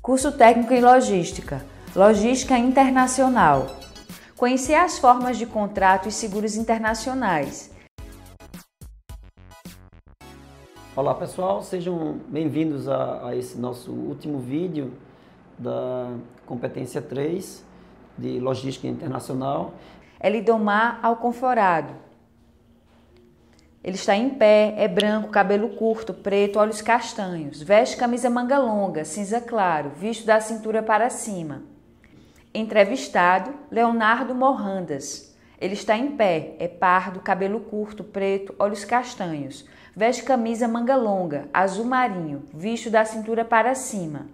Curso técnico em logística, logística internacional. Conhecer as formas de contrato e seguros internacionais. Olá pessoal, sejam bem-vindos a esse nosso último vídeo da competência 3 de logística internacional. É Lidomar Alconforado. Ele está em pé, é branco, cabelo curto, preto, olhos castanhos, veste camisa manga longa, cinza claro, visto da cintura para cima. Entrevistado, Leonardo Morandas. Ele está em pé, é pardo, cabelo curto, preto, olhos castanhos, veste camisa manga longa, azul marinho, visto da cintura para cima.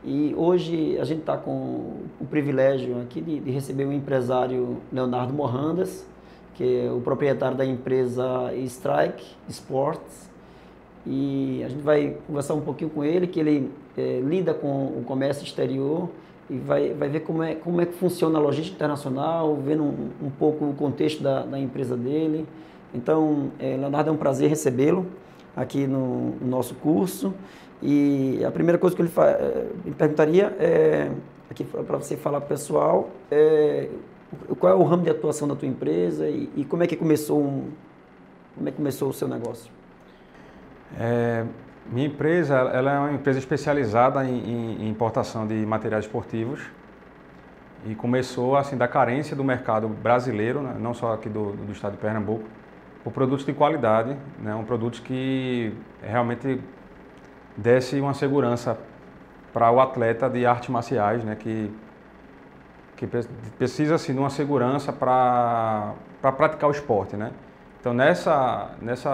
E hoje a gente está com o privilégio aqui de receber o empresário Leonardo Morandas, que é o proprietário da empresa Strike Sports, e a gente vai conversar um pouquinho com ele, que ele lida com o comércio exterior e vai ver como é que funciona a logística internacional, vendo um pouco o contexto da empresa dele. Então, Leonardo, é um prazer recebê-lo aqui no nosso curso. E a primeira coisa que ele me perguntaria aqui para você falar para o pessoal, qual é o ramo de atuação da tua empresa e como é que começou o seu negócio? Minha empresa ela é uma empresa especializada em importação de materiais esportivos e começou assim da carência do mercado brasileiro, né, não só aqui do estado de Pernambuco, por produtos de qualidade, né, produtos que realmente desse uma segurança para o atleta de artes marciais, né, que precisa assim, de uma segurança para praticar o esporte, né? Então nessa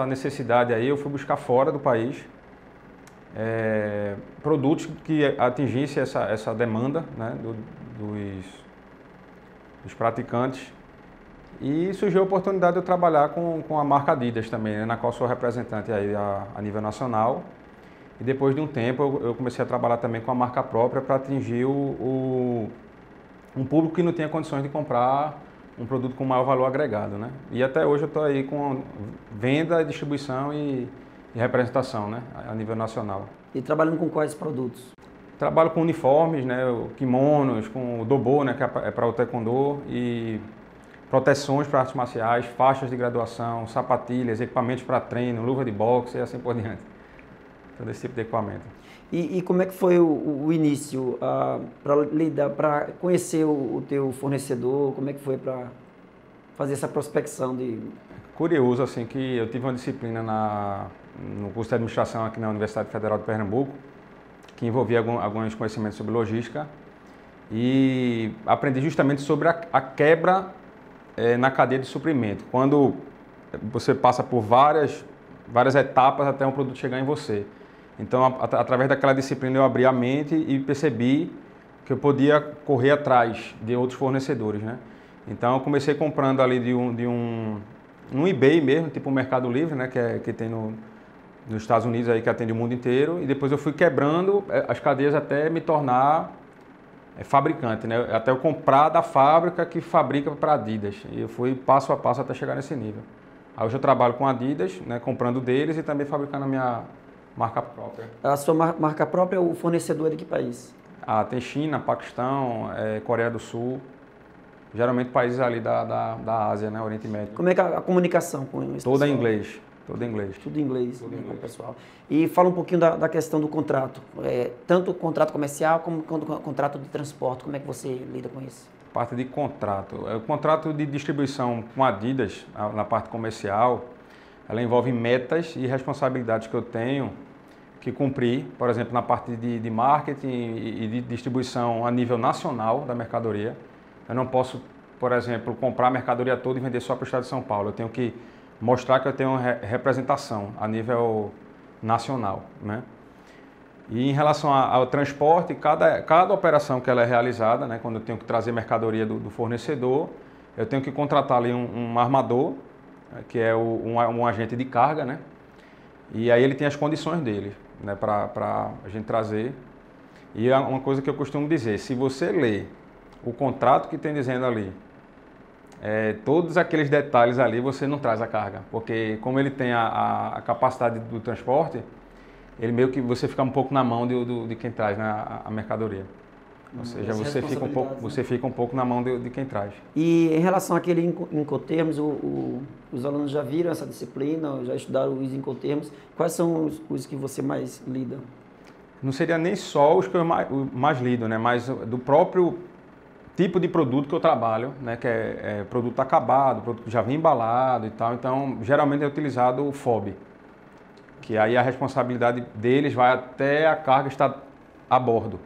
necessidade aí eu fui buscar fora do país produtos que atingissem essa demanda, né, dos praticantes, e surgiu a oportunidade de eu trabalhar com a marca Adidas também, né, na qual sou representante aí a nível nacional. E depois de um tempo eu comecei a trabalhar também com a marca própria para atingir um público que não tinha condições de comprar um produto com maior valor agregado, né? E até hoje eu estou aí com venda, distribuição e representação, né, a nível nacional. E trabalhando com quais produtos? Trabalho com uniformes, né, kimonos, com o dobo, né, que é para o taekwondo, e proteções para artes marciais, faixas de graduação, sapatilhas, equipamentos para treino, luva de boxe e assim por diante. Todo esse tipo de equipamento. E como é que foi o início para conhecer o teu fornecedor? Como é que foi para fazer essa prospecção de... Curioso, assim, que eu tive uma disciplina no curso de administração aqui na Universidade Federal de Pernambuco, que envolvia alguns conhecimentos sobre logística, e aprendi justamente sobre a quebra na cadeia de suprimento, quando você passa por várias etapas até um produto chegar em você. Então, através daquela disciplina, eu abri a mente e percebi que eu podia correr atrás de outros fornecedores, né? Então, eu comecei comprando ali no eBay mesmo, tipo o Mercado Livre, né? Que tem nos Estados Unidos, aí, que atende o mundo inteiro. E depois eu fui quebrando as cadeias até me tornar fabricante, né? Até eu comprar da fábrica que fabrica para Adidas. E eu fui passo a passo até chegar nesse nível. Aí hoje eu trabalho com Adidas, né? Comprando deles e também fabricando a minha marca própria. A sua marca própria, o fornecedor é de que país? Tem China, Paquistão, Coreia do Sul, geralmente países ali da Ásia, né, Oriente Médio. Como é que a comunicação com esse Toda pessoal? em inglês. Tudo em inglês. Tudo em inglês, com o pessoal. E fala um pouquinho da questão do contrato, tanto o contrato comercial como o contrato de transporte, como é que você lida com isso? Parte de contrato. O contrato de distribuição com a Adidas, na parte comercial, ela envolve metas e responsabilidades que eu tenho que cumprir, por exemplo, na parte de marketing e de distribuição a nível nacional da mercadoria. Eu não posso, por exemplo, comprar a mercadoria toda e vender só para o estado de São Paulo. Eu tenho que mostrar que eu tenho representação a nível nacional, né? E em relação ao transporte, cada operação que ela é realizada, né, quando eu tenho que trazer mercadoria do fornecedor, eu tenho que contratar ali um armador, que é um agente de carga, né? E aí ele tem as condições dele, né, para a gente trazer. E uma coisa que eu costumo dizer, se você ler o contrato que tem dizendo ali, todos aqueles detalhes ali, você não traz a carga, porque como ele tem a capacidade do transporte, ele meio que você fica um pouco na mão de quem traz, né, a mercadoria. Ou seja, você fica um pouco na mão de quem traz. E em relação àquele Incoterms, os alunos já viram essa disciplina, já estudaram os Incoterms. Quais são os que você mais lida? Não seria nem só os que eu mais lido, né? Mas do próprio tipo de produto que eu trabalho, né? Que é produto acabado, produto que já vem embalado e tal. Então, geralmente é utilizado o FOB, que aí a responsabilidade deles vai até a carga estar a bordo.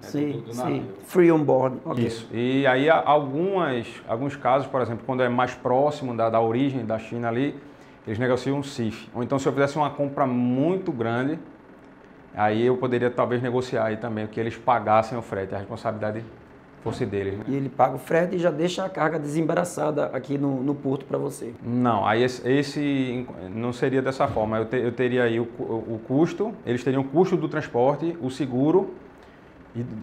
Sim, sim. Free on board. Okay. Isso. E aí alguns casos, por exemplo, quando é mais próximo da origem da China ali, eles negociam um CIF. Ou então se eu fizesse uma compra muito grande, aí eu poderia talvez negociar aí também, que eles pagassem o frete, a responsabilidade fosse deles. Né? E ele paga o frete e já deixa a carga desembaraçada aqui no porto para você. Não, aí esse não seria dessa forma. Eu teria aí o custo, eles teriam o custo do transporte, o seguro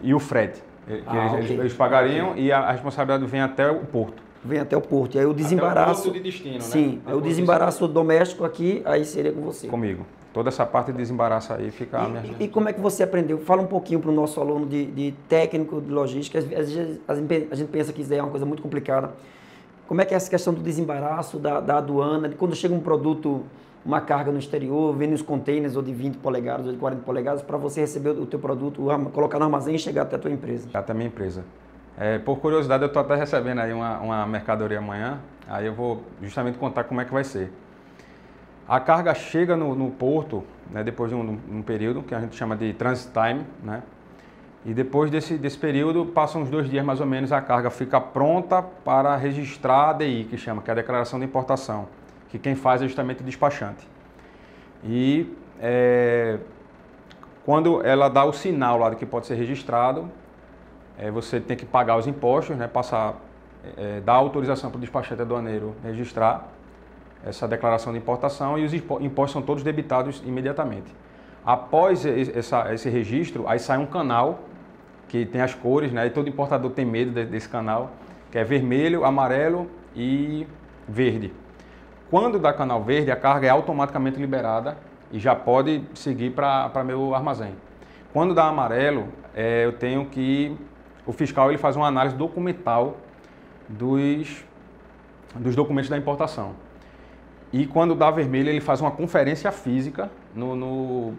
e o frete. Eles pagariam e a responsabilidade vem até o porto. Vem até o porto. E aí o desembaraço... Até o porto de destino, sim, né? Aí o desembaraço doméstico aqui, aí seria com você. Comigo. Toda essa parte de desembaraço aí fica a minha gente. E como é que você aprendeu? Fala um pouquinho para o nosso aluno de técnico de logística. Às vezes a gente pensa que isso é uma coisa muito complicada. Como é que é essa questão do desembaraço, da aduana, de quando chega um produto, uma carga no exterior, vem nos containers ou de 20 polegadas ou de 40 polegadas, para você receber o teu produto, colocar no armazém e chegar até a tua empresa? Até a minha empresa. Por curiosidade, eu estou até recebendo aí uma mercadoria amanhã, aí eu vou justamente contar como é que vai ser. A carga chega no porto, né, depois de um período que a gente chama de transit time, né? E depois desse período, passam uns 2 dias mais ou menos, a carga fica pronta para registrar a ADI, que chama, que é a Declaração de Importação, que quem faz é justamente o despachante. E quando ela dá o sinal lá de que pode ser registrado, você tem que pagar os impostos, né, dar autorização para o despachante aduaneiro registrar essa declaração de importação e os impostos são todos debitados imediatamente. Após esse registro, aí sai um canal que tem as cores, né, e todo importador tem medo desse canal, que é vermelho, amarelo e verde. Quando dá canal verde, a carga é automaticamente liberada e já pode seguir para meu armazém. Quando dá amarelo, eu tenho que... O fiscal ele faz uma análise documental dos documentos da importação. E quando dá vermelho, ele faz uma conferência física no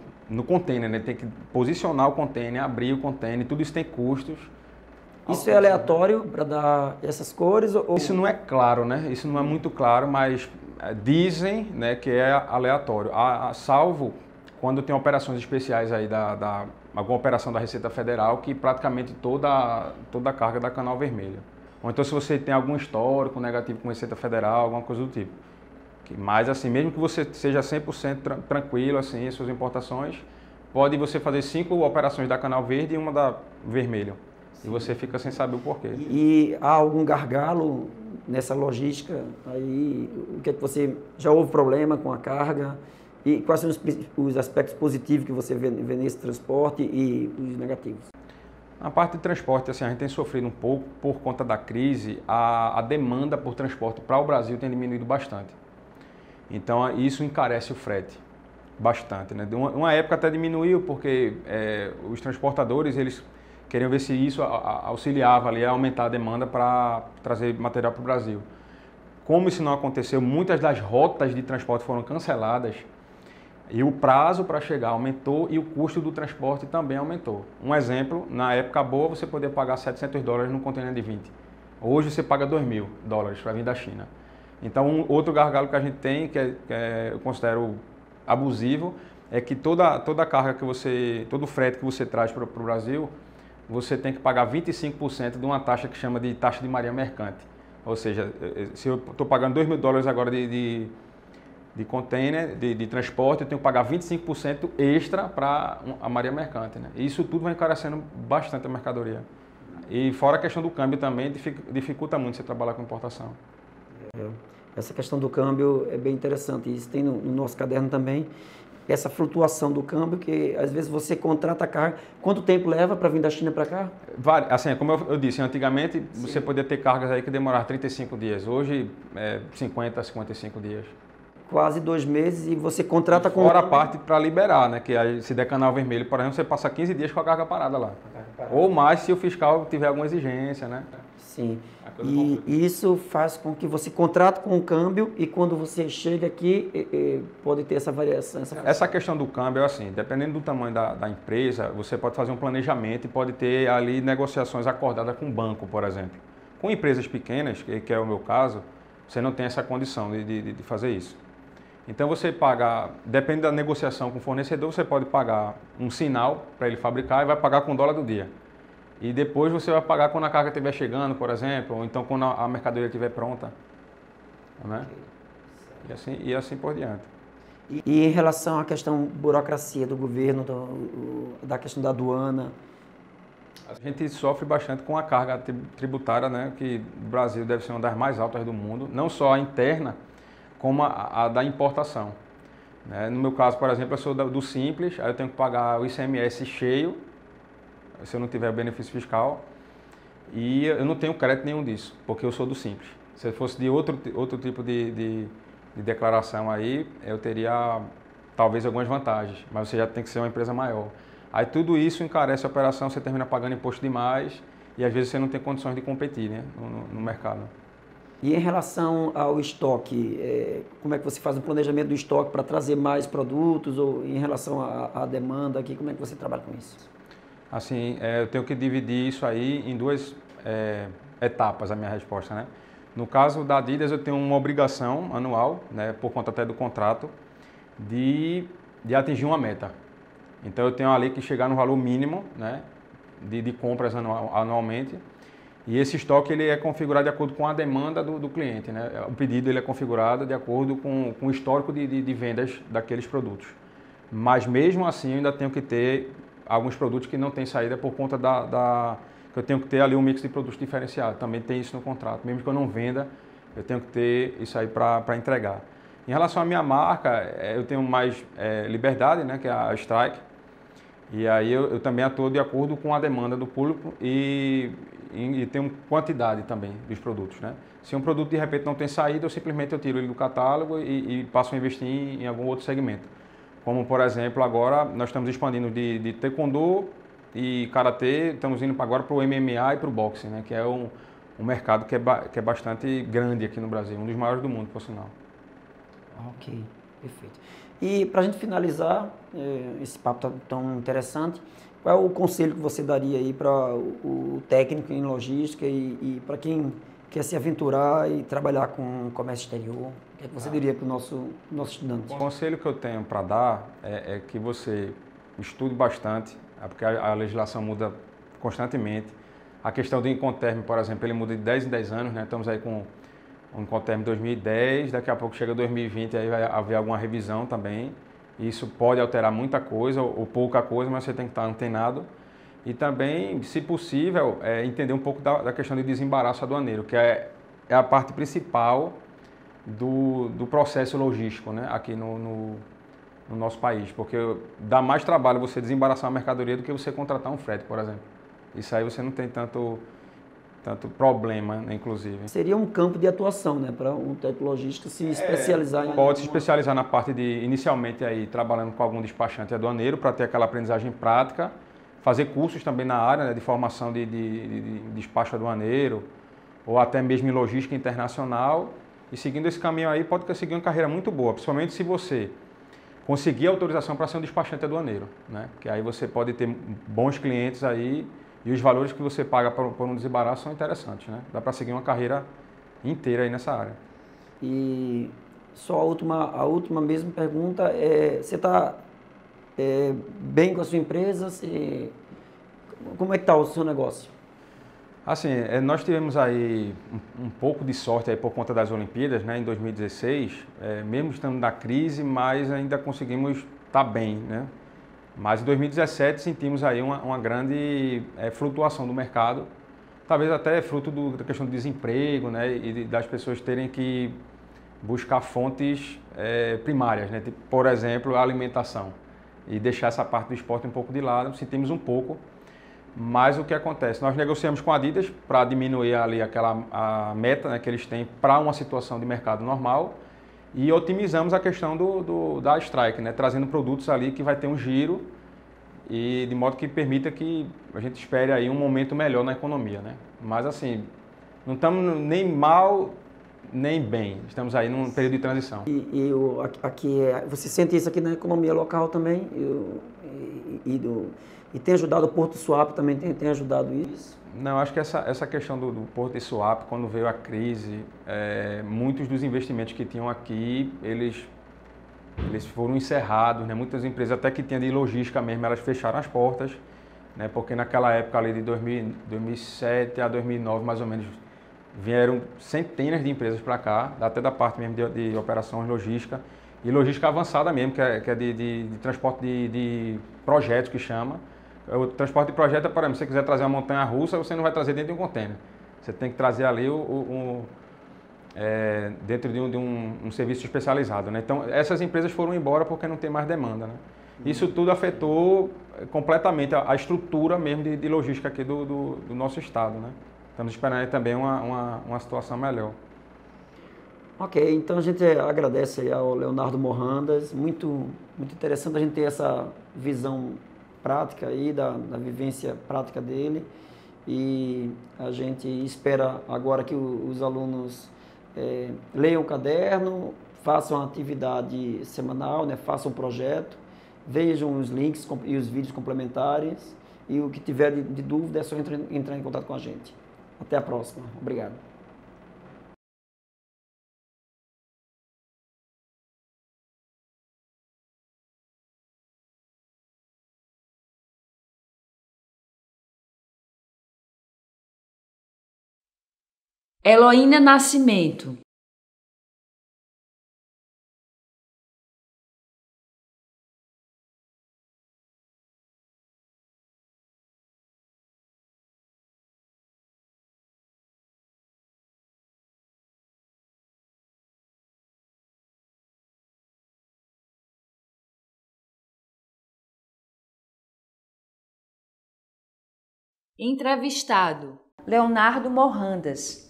container, né? Ele tem que posicionar o container, abrir o container, tudo isso tem custos. Isso é aleatório para dar essas cores? Ou... Isso não é claro, né? Isso não é muito claro, mas dizem, né, que é aleatório. Salvo quando tem operações especiais aí alguma operação da Receita Federal que praticamente toda a carga dá canal vermelho. Ou então se você tem algum histórico negativo com Receita Federal, alguma coisa do tipo. Mas assim, mesmo que você seja 100% tranquilo assim, em suas importações, pode você fazer 5 operações da canal verde e uma da vermelho. Sim. E você fica sem saber o porquê. E há algum gargalo nessa logística? Aí, o que é que você... Já houve problema com a carga? E quais são os aspectos positivos que você vê nesse transporte e os negativos? Na parte de transporte, assim, a gente tem sofrido um pouco por conta da crise. A demanda por transporte para o Brasil tem diminuído bastante. Então, isso encarece o frete bastante, né? Uma época até diminuiu, porque os transportadores, eles queriam ver se isso auxiliava ali a aumentar a demanda para trazer material para o Brasil. Como isso não aconteceu, muitas das rotas de transporte foram canceladas e o prazo para chegar aumentou e o custo do transporte também aumentou. Um exemplo, na época boa, você podia pagar $700 num container de 20. Hoje você paga $2.000 para vir da China. Então, outro gargalo que a gente tem, que eu considero abusivo, é que toda a carga todo o frete que você traz para o Brasil, você tem que pagar 25% de uma taxa que chama de taxa de marinha mercante. Ou seja, se eu estou pagando $2.000 agora de container, de transporte, eu tenho que pagar 25% extra para a marinha mercante, né? E isso tudo vai encarecendo bastante a mercadoria. E fora a questão do câmbio também, dificulta muito você trabalhar com importação. Essa questão do câmbio é bem interessante. Isso tem no nosso caderno também. Essa flutuação do câmbio, que às vezes você contrata a carga. Quanto tempo leva para vir da China para cá? Assim, como eu disse, antigamente sim, você podia ter cargas aí que demoravam 35 dias. Hoje, 50 a 55 dias. quase 2 meses e você contrata com... Fora a parte para liberar, né? Que aí, se der canal vermelho, por exemplo, você passa 15 dias com a carga parada lá. Ou mais se o fiscal tiver alguma exigência, né? Sim. E isso faz com que você contrate com o câmbio e quando você chega aqui, pode ter essa variação. Essa questão do câmbio é assim, dependendo do tamanho da empresa, você pode fazer um planejamento e pode ter ali negociações acordadas com o banco, por exemplo. Com empresas pequenas, que é o meu caso, você não tem essa condição de fazer isso. Então você paga, depende da negociação com o fornecedor, você pode pagar um sinal para ele fabricar e vai pagar com o dólar do dia. E depois você vai pagar quando a carga estiver chegando, por exemplo, ou então quando a mercadoria estiver pronta. Né? E assim por diante. E em relação à questão burocracia do governo, da questão da aduana? A gente sofre bastante com a carga tributária, né, que o Brasil deve ser uma das mais altas do mundo, não só a interna, como a da importação. Né? No meu caso, por exemplo, eu sou do Simples, aí eu tenho que pagar o ICMS cheio, se eu não tiver benefício fiscal, e eu não tenho crédito nenhum disso, porque eu sou do Simples. Se fosse de outro tipo de declaração aí, eu teria talvez algumas vantagens, mas você já tem que ser uma empresa maior. Aí tudo isso encarece a operação, você termina pagando imposto demais e às vezes você não tem condições de competir, né, no mercado. E em relação ao estoque, como é que você faz um planejamento do estoque para trazer mais produtos ou em relação à demanda aqui, como é que você trabalha com isso? Assim, eu tenho que dividir isso aí em 2 etapas, a minha resposta, né? No caso da Adidas, eu tenho uma obrigação anual, né, por conta até do contrato, de atingir uma meta. Então eu tenho ali que chegar no valor mínimo, né, de compras anualmente, e esse estoque ele é configurado de acordo com a demanda do cliente, né? O pedido ele é configurado de acordo com o histórico de vendas daqueles produtos. Mas mesmo assim eu ainda tenho que ter alguns produtos que não têm saída por conta que eu tenho que ter ali um mix de produtos diferenciado. Também tem isso no contrato. Mesmo que eu não venda, eu tenho que ter isso aí para entregar. Em relação à minha marca, eu tenho mais liberdade, né, que é a Strike. E aí eu também atuo de acordo com a demanda do público e tenho quantidade também dos produtos, né? Se um produto de repente não tem saída, eu simplesmente tiro ele do catálogo e passo a investir em algum outro segmento. Como, por exemplo, agora nós estamos expandindo de taekwondo e karatê, estamos indo agora para o MMA e para o boxe, né? Que é um mercado que é bastante grande aqui no Brasil, um dos maiores do mundo, por sinal. Ok, perfeito. E para a gente finalizar, esse papo tão interessante, qual é o conselho que você daria aí para o técnico em logística e para quem quer se aventurar e trabalhar com comércio exterior? O que é que você diria para o nosso estudante? O conselho que eu tenho para dar é que você estude bastante, porque a legislação muda constantemente. A questão do Incoterm, por exemplo, ele muda de 10 em 10 anos, né? Estamos aí com o Incoterm 2010, daqui a pouco chega 2020 aí vai haver alguma revisão também. Isso pode alterar muita coisa ou pouca coisa, mas você tem que estar antenado. E também, se possível, entender um pouco da questão de desembaraço aduaneiro, que é a parte principal do processo logístico, né, aqui no nosso país. Porque dá mais trabalho você desembaraçar uma mercadoria do que você contratar um frete, por exemplo. Isso aí você não tem tanto problema, né, inclusive. Seria um campo de atuação, né, para um técnico logístico se especializar em... Pode se especializar na parte inicialmente aí, trabalhando com algum despachante aduaneiro para ter aquela aprendizagem prática, fazer cursos também na área, né, de formação de despacho aduaneiro, ou até mesmo em logística internacional, e seguindo esse caminho aí pode conseguir uma carreira muito boa, principalmente se você conseguir autorização para ser um despachante aduaneiro, né, que aí você pode ter bons clientes aí, e os valores que você paga por um desembaraço são interessantes, né? Dá para seguir uma carreira inteira aí nessa área. E só a última mesmo pergunta você está bem com a sua empresa? Como é que está o seu negócio? Assim, nós tivemos aí um pouco de sorte aí por conta das Olimpíadas, né? Em 2016, mesmo estando na crise, mas ainda conseguimos estar bem, né? Mas em 2017 sentimos aí uma grande flutuação do mercado, talvez até fruto da questão do desemprego, né, e das pessoas terem que buscar fontes primárias, né, tipo, por exemplo, a alimentação, e deixar essa parte do esporte um pouco de lado, sentimos um pouco, mas o que acontece? Nós negociamos com a Adidas para diminuir ali a meta, né, que eles têm para uma situação de mercado normal, e otimizamos a questão da strike, né? Trazendo produtos ali que vai ter um giro e de modo que permita que a gente espere aí um momento melhor na economia, né? Mas assim, não estamos nem mal nem bem, estamos aí num período de transição. Você sente isso aqui na economia local também? E tem ajudado o Porto Suape também, tem ajudado isso? Não, acho que essa questão do Porto de Suape, quando veio a crise, muitos dos investimentos que tinham aqui, eles foram encerrados, né? Muitas empresas, até que tinham de logística mesmo, elas fecharam as portas, né? Porque naquela época ali de 2007 a 2009, mais ou menos, vieram centenas de empresas para cá, até da parte mesmo de operações logística, e logística avançada mesmo, que é de transporte de projetos, que chama. O transporte de projeto é, por exemplo, se você quiser trazer uma montanha-russa, você não vai trazer dentro de um container. Você tem que trazer ali dentro de um serviço especializado, né? Então, essas empresas foram embora porque não tem mais demanda, né? Isso tudo afetou completamente a estrutura mesmo de logística aqui do nosso estado, né? Estamos esperando aí também uma situação melhor. Ok, então a gente agradece aí ao Leonardo Morandas, muito interessante a gente ter essa visão prática aí, da vivência prática dele, e a gente espera agora que os alunos leiam o caderno, façam a atividade semanal, né, façam o projeto, vejam os links e os vídeos complementares, e o que tiver de dúvida é só entrar em contato com a gente. Até a próxima. Obrigado. Heloína Nascimento. Entrevistado: Leonardo Morandas.